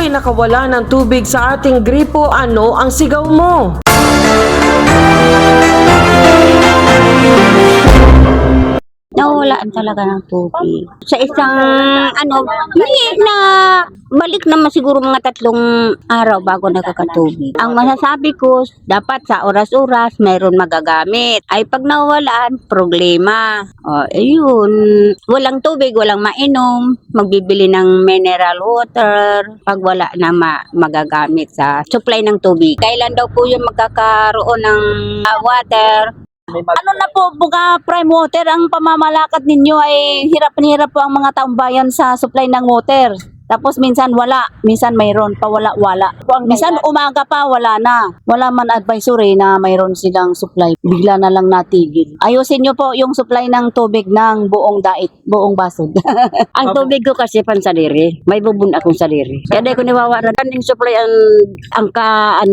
ay nakawala ng tubig sa ating gripo, ano ang sigaw mo? Nawawalaan talaga ng tubig. Sa isang hindi na balik naman siguro mga 3 araw bago nakakatubig. Ang masasabi ko, dapat sa oras-oras mayroon magagamit. Ay pag nawawalaan, problema. O, ayun. Walang tubig, walang mainom. Magbibili ng mineral water. Pag wala na magagamit sa supply ng tubig. Kailan daw po yung magkakaroon ng water? Ano na po, buga prime water, ang pamamalakad ninyo ay hirap na hirap po ang mga taong bayan sa supply ng water. Tapos minsan wala, minsan mayroon pa, wala. Minsan umaga pa, wala na. Wala man advisory na mayroon silang supply. Bigla na lang natigil. Ayusin nyo po yung supply ng tubig ng buong dait, buong basod. Ang tubig ko kasi pansaliri. May bubun akong saliri. Kaya di ko niwawaran yung supply ang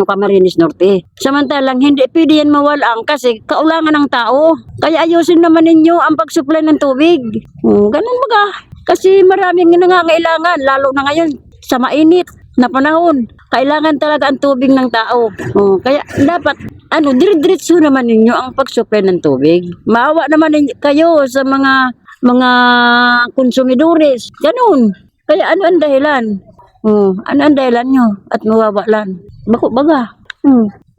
Camarines Norte. Samantalang hindi pwede yan mawalaan kasi kaulangan ng tao. Kaya ayusin naman ninyo ang pag-supply ng tubig. Ganun baga. Kasi maraming nangangailangan, lalo na ngayon sa mainit na panahon. Kailangan talaga ang tubig ng tao. Kaya dapat, dire-diretso naman ninyo ang pag-supply ng tubig. Maawa naman kayo sa mga konsumidores. Ganun. Kaya ano ang dahilan? Ano ang dahilan nyo at mawawalan? Bako baga.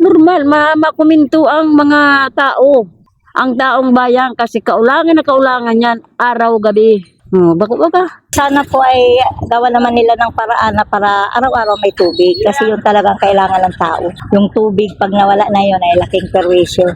Normal, makuminto ang mga tao. Ang taong bayan kasi kaulangan na kaulangan yan araw-gabi. Bako baga. Sana po ay gawa naman nila ng paraan na para araw-araw may tubig kasi yun talagang kailangan ng tao. Yung tubig pag nawala na yun ay laking perwisyo.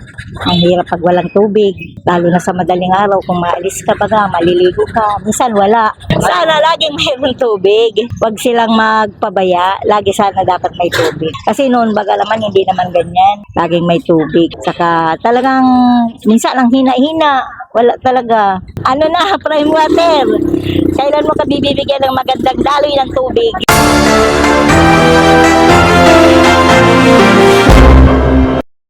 Ang hirap pag walang tubig, lalo na sa madaling araw kung maalis ka baga, maliligo ka, minsan wala. Sana laging mayroong tubig. Huwag silang magpabaya, lagi sana dapat may tubig. Kasi noon baga naman hindi naman ganyan, laging may tubig. Saka talagang minsan ang hina-hina. Wala talaga. Ano na, prime water. Kailan mo ka bibibigyan ng magandang daloy ng tubig?